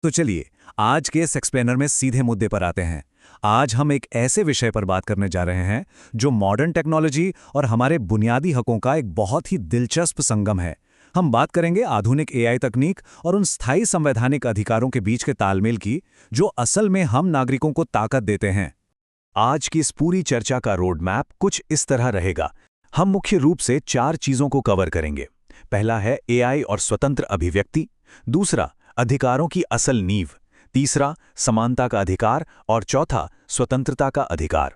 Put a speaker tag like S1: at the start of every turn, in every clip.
S1: तो चलिए, आज के इस एक्सप्लेनर में सीधे मुद्दे पर आते हैं। आज हम एक ऐसे विषय पर बात करने जा रहे हैं जो मॉडर्न टेक्नोलॉजी और हमारे बुनियादी हकों का एक बहुत ही दिलचस्प संगम है। हम बात करेंगे आधुनिक एआई तकनीक और उन स्थायी संवैधानिक अधिकारों के बीच के तालमेल की, जो असल में हम नागरिकों को ताकत देते हैं। आज की इस पूरी चर्चा का रोड मैप कुछ इस तरह रहेगा। हम मुख्य रूप से 4 चीजों को कवर करेंगे। पहला है एआई और स्वतंत्र अभिव्यक्ति, दूसरा अधिकारों की असल नींव, तीसरा समानता का अधिकार और चौथा स्वतंत्रता का अधिकार।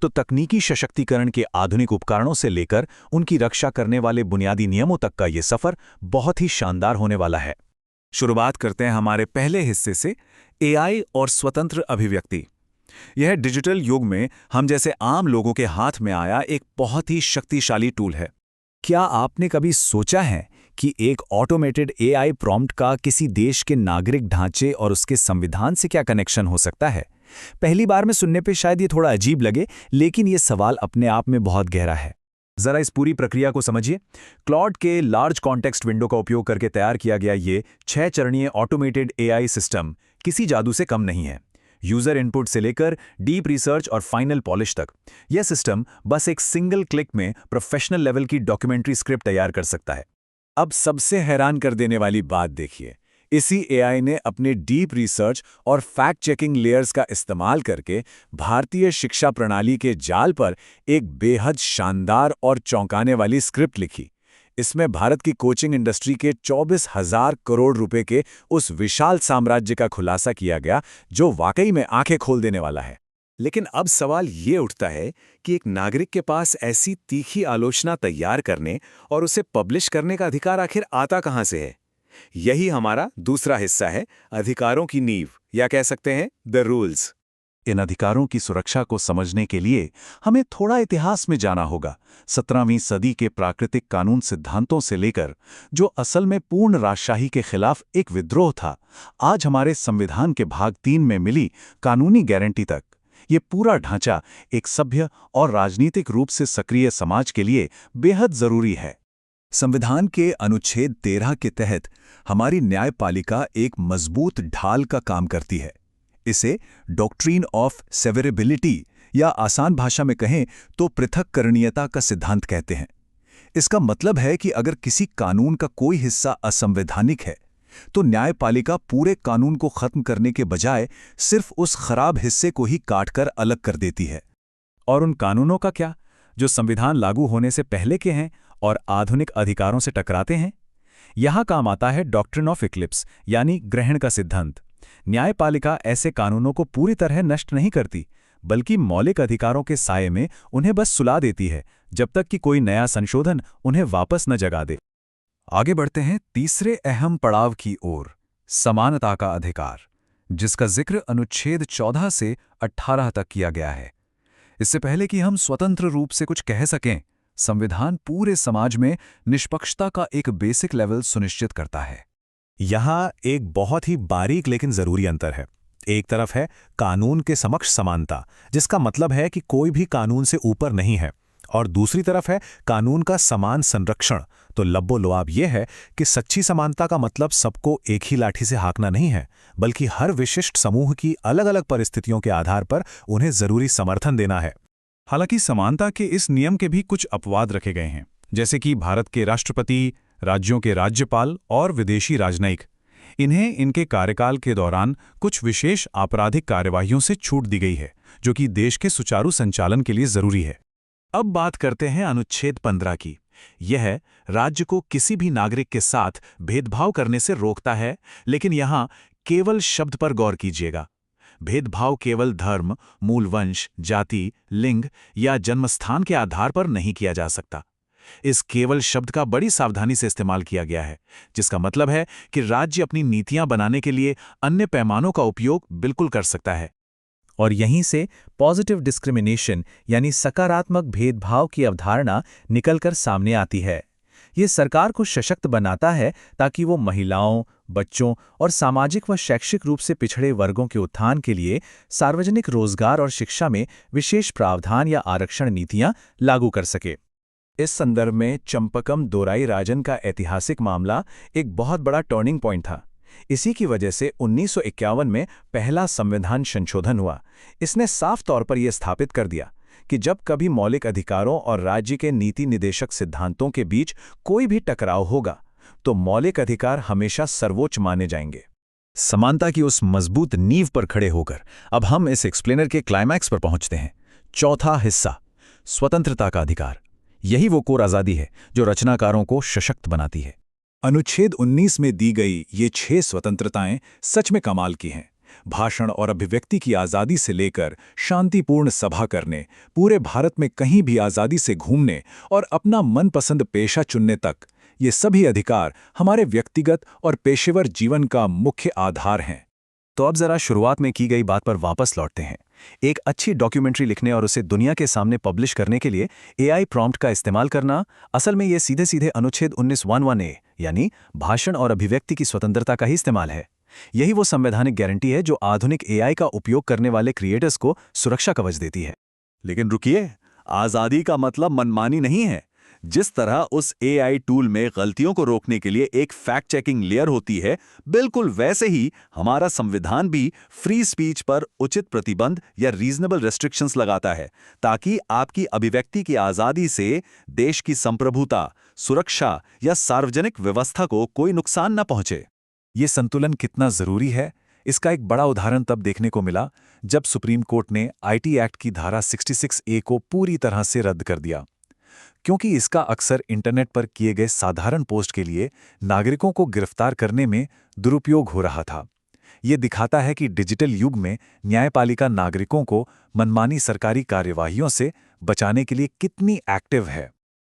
S1: तो तकनीकी सशक्तिकरण के आधुनिक उपकरणों से लेकर उनकी रक्षा करने वाले बुनियादी नियमों तक का ये सफर बहुत ही शानदार होने वाला है। शुरुआत करते हैं हमारे पहले हिस्से से, एआई और स्वतंत्र अभिव्यक्ति। यह डिजिटल युग में हम जैसे आम लोगों के हाथ में आया एक बहुत ही शक्तिशाली टूल है। क्या आपने कभी सोचा है कि एक ऑटोमेटेड एआई प्रॉम्प्ट का किसी देश के नागरिक ढांचे और उसके संविधान से क्या कनेक्शन हो सकता है? पहली बार में सुनने पे शायद ये थोड़ा अजीब लगे, लेकिन ये सवाल अपने आप में बहुत गहरा है। जरा इस पूरी प्रक्रिया को समझिए। क्लॉड के लार्ज कॉन्टेक्स्ट विंडो का उपयोग करके तैयार किया गया ये 6 चरणीय ऑटोमेटेड एआई सिस्टम किसी जादू से कम नहीं है। यूजर इनपुट से लेकर डीप रिसर्च और फाइनल पॉलिश तक, यह सिस्टम बस एक सिंगल क्लिक में प्रोफेशनल लेवल की डॉक्यूमेंट्री स्क्रिप्ट तैयार कर सकता है। अब सबसे हैरान कर देने वाली बात देखिए, इसी एआई ने अपने डीप रिसर्च और फैक्ट चेकिंग लेयर्स का इस्तेमाल करके भारतीय शिक्षा प्रणाली के जाल पर एक बेहद शानदार और चौंकाने वाली स्क्रिप्ट लिखी। इसमें भारत की कोचिंग इंडस्ट्री के 24,000 करोड़ रुपए के उस विशाल साम्राज्य का खुलासा किया गया, जो वाकई में आंखें खोल देने वाला है। लेकिन अब सवाल ये उठता है कि एक नागरिक के पास ऐसी तीखी आलोचना तैयार करने और उसे पब्लिश करने का अधिकार आखिर आता कहां से है? यही हमारा दूसरा हिस्सा है, अधिकारों की नींव, या कह सकते हैं द रूल्स। इन अधिकारों की सुरक्षा को समझने के लिए हमें थोड़ा इतिहास में जाना होगा। 17वीं सदी के प्राकृतिक कानून सिद्धांतों से लेकर जो असल में पूर्ण राजशाही के खिलाफ एक विद्रोह था, आज हमारे संविधान के भाग 3 में मिली कानूनी गारंटी तक, ये पूरा ढांचा एक सभ्य और राजनीतिक रूप से सक्रिय समाज के लिए बेहद जरूरी है। संविधान के अनुच्छेद 13 के तहत हमारी न्यायपालिका एक मजबूत ढाल का काम करती है। इसे डॉक्ट्रिन ऑफ सेवरेबिलिटी, या आसान भाषा में कहें तो पृथक्करणीयता का सिद्धांत कहते हैं। इसका मतलब है कि अगर किसी कानून का कोई हिस्सा असंवैधानिक है, तो न्यायपालिका पूरे कानून को खत्म करने के बजाय सिर्फ उस खराब हिस्से को ही काटकर अलग कर देती है। और उन कानूनों का क्या, जो संविधान लागू होने से पहले के हैं और आधुनिक अधिकारों से टकराते हैं? यहां काम आता है डॉक्ट्रिन ऑफ इक्लिप्स, यानी ग्रहण का सिद्धांत। न्यायपालिका ऐसे कानूनों को पूरी तरह नष्ट नहीं करती, बल्कि मौलिक अधिकारों के साये में उन्हें बस सुला देती है, जब तक कि कोई नया संशोधन उन्हें वापस न जगा दे। आगे बढ़ते हैं तीसरे अहम पड़ाव की ओर, समानता का अधिकार, जिसका जिक्र अनुच्छेद 14 से 18 तक किया गया है। इससे पहले कि हम स्वतंत्र रूप से कुछ कह सकें, संविधान पूरे समाज में निष्पक्षता का एक बेसिक लेवल सुनिश्चित करता है। यहाँ एक बहुत ही बारीक लेकिन जरूरी अंतर है। एक तरफ है कानून के समक्ष समानता, जिसका मतलब है कि कोई भी कानून से ऊपर नहीं है, और दूसरी तरफ है कानून का समान संरक्षण। तो लब्बो-लुआब यह है कि सच्ची समानता का मतलब सबको एक ही लाठी से हाँकना नहीं है, बल्कि हर विशिष्ट समूह की अलग अलग परिस्थितियों के आधार पर उन्हें जरूरी समर्थन देना है। हालांकि समानता के इस नियम के भी कुछ अपवाद रखे गए हैं, जैसे कि भारत के राष्ट्रपति, राज्यों के राज्यपाल और विदेशी राजनयिक। इन्हें इनके कार्यकाल के दौरान कुछ विशेष आपराधिक कार्यवाहियों से छूट दी गई है, जो कि देश के सुचारू संचालन के लिए जरूरी है। अब बात करते हैं अनुच्छेद 15 की। यह राज्य को किसी भी नागरिक के साथ भेदभाव करने से रोकता है, लेकिन यहाँ केवल शब्द पर गौर कीजिएगा। भेदभाव केवल धर्म, मूल वंश, जाति, लिंग या जन्मस्थान के आधार पर नहीं किया जा सकता। इस केवल शब्द का बड़ी सावधानी से इस्तेमाल किया गया है, जिसका मतलब है कि राज्य अपनी नीतियां बनाने के लिए अन्य पैमानों का उपयोग बिल्कुल कर सकता है। और यहीं से पॉजिटिव डिस्क्रिमिनेशन, यानी सकारात्मक भेदभाव की अवधारणा निकलकर सामने आती है। ये सरकार को सशक्त बनाता है ताकि वो महिलाओं, बच्चों और सामाजिक व शैक्षिक रूप से पिछड़े वर्गों के उत्थान के लिए सार्वजनिक रोजगार और शिक्षा में विशेष प्रावधान या आरक्षण नीतियां लागू कर सके। इस संदर्भ में चंपकम दोराई राजन का ऐतिहासिक मामला एक बहुत बड़ा टर्निंग पॉइंट था। इसी की वजह से 1951 में पहला संविधान संशोधन हुआ। इसने साफ तौर पर यह स्थापित कर दिया कि जब कभी मौलिक अधिकारों और राज्य के नीति निदेशक सिद्धांतों के बीच कोई भी टकराव होगा, तो मौलिक अधिकार हमेशा सर्वोच्च माने जाएंगे। समानता की उस मजबूत नींव पर खड़े होकर अब हम इस एक्सप्लेनर के क्लाइमैक्स पर पहुंचते हैं। चौथा हिस्सा, स्वतंत्रता का अधिकार। यही वो कोर आज़ादी है जो रचनाकारों को सशक्त बनाती है। अनुच्छेद 19 में दी गई ये 6 स्वतंत्रताएं सच में कमाल की हैं। भाषण और अभिव्यक्ति की आज़ादी से लेकर शांतिपूर्ण सभा करने, पूरे भारत में कहीं भी आज़ादी से घूमने और अपना मनपसंद पेशा चुनने तक, ये सभी अधिकार हमारे व्यक्तिगत और पेशेवर जीवन का मुख्य आधार हैं। तो अब जरा शुरुआत में की गई बात पर वापस लौटते हैं। एक अच्छी डॉक्यूमेंट्री लिखने और उसे दुनिया के सामने पब्लिश करने के लिए AI प्रॉम्प्ट का इस्तेमाल करना, असल में ये सीधे सीधे अनुच्छेद 19(1)(a) यानी भाषण और अभिव्यक्ति की स्वतंत्रता का ही इस्तेमाल है। यही वो संवैधानिक गारंटी है जो आधुनिक AI का उपयोग करने वाले क्रिएटर्स को सुरक्षा कवच देती है। लेकिन रुकिए, आज़ादी का मतलब मनमानी नहीं है। जिस तरह उस AI टूल में गलतियों को रोकने के लिए एक फैक्ट चेकिंग लेयर होती है, बिल्कुल वैसे ही हमारा संविधान भी फ्री स्पीच पर उचित प्रतिबंध या रीजनेबल रेस्ट्रिक्शंस लगाता है, ताकि आपकी अभिव्यक्ति की आज़ादी से देश की संप्रभुता, सुरक्षा या सार्वजनिक व्यवस्था को कोई नुकसान न पहुंचे। ये संतुलन कितना जरूरी है, इसका एक बड़ा उदाहरण तब देखने को मिला जब सुप्रीम कोर्ट ने IT एक्ट की धारा 66A को पूरी तरह से रद्द कर दिया, क्योंकि इसका अक्सर इंटरनेट पर किए गए साधारण पोस्ट के लिए नागरिकों को गिरफ्तार करने में दुरुपयोग हो रहा था। ये दिखाता है कि डिजिटल युग में न्यायपालिका नागरिकों को मनमानी सरकारी कार्यवाहियों से बचाने के लिए कितनी एक्टिव है।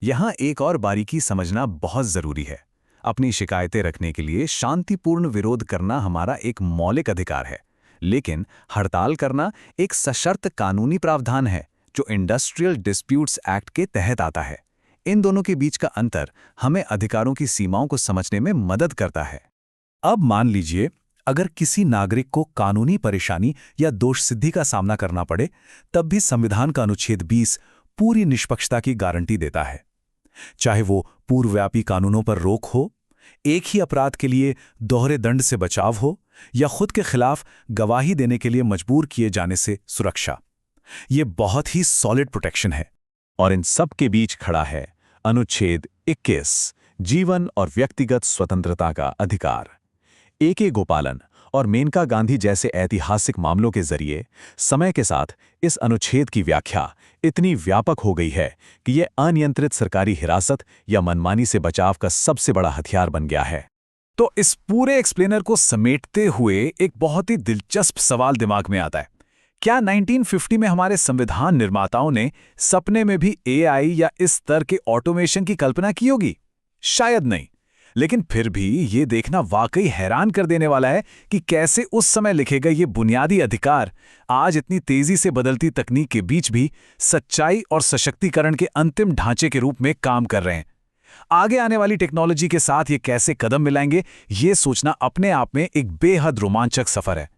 S1: यहाँ एक और बारीकी समझना बहुत जरूरी है। अपनी शिकायतें रखने के लिए शांतिपूर्ण विरोध करना हमारा एक मौलिक अधिकार है, लेकिन हड़ताल करना एक सशर्त कानूनी प्रावधान है जो इंडस्ट्रियल डिस्प्यूट्स एक्ट के तहत आता है। इन दोनों के बीच का अंतर हमें अधिकारों की सीमाओं को समझने में मदद करता है। अब मान लीजिए, अगर किसी नागरिक को कानूनी परेशानी या दोष सिद्धि का सामना करना पड़े, तब भी संविधान का अनुच्छेद 20 पूरी निष्पक्षता की गारंटी देता है। चाहे वो पूर्वव्यापी कानूनों पर रोक हो, एक ही अपराध के लिए दोहरे दंड से बचाव हो, या खुद के खिलाफ गवाही देने के लिए मजबूर किए जाने से सुरक्षा, ये बहुत ही सॉलिड प्रोटेक्शन है। और इन सब के बीच खड़ा है अनुच्छेद 21, जीवन और व्यक्तिगत स्वतंत्रता का अधिकार। AK गोपालन और मेनका गांधी जैसे ऐतिहासिक मामलों के जरिए समय के साथ इस अनुच्छेद की व्याख्या इतनी व्यापक हो गई है कि यह अनियंत्रित सरकारी हिरासत या मनमानी से बचाव का सबसे बड़ा हथियार बन गया है। तो इस पूरे एक्सप्लेनर को समेटते हुए एक बहुत ही दिलचस्प सवाल दिमाग में आता है। क्या 1950 में हमारे संविधान निर्माताओं ने सपने में भी AI या इस स्तर के ऑटोमेशन की कल्पना की होगी? शायद नहीं, लेकिन फिर भी ये देखना वाकई हैरान कर देने वाला है कि कैसे उस समय लिखे गए ये बुनियादी अधिकार आज इतनी तेजी से बदलती तकनीक के बीच भी सच्चाई और सशक्तिकरण के अंतिम ढांचे के रूप में काम कर रहे हैं। आगे आने वाली टेक्नोलॉजी के साथ ये कैसे कदम मिलाएंगे, ये सोचना अपने आप में एक बेहद रोमांचक सफर है।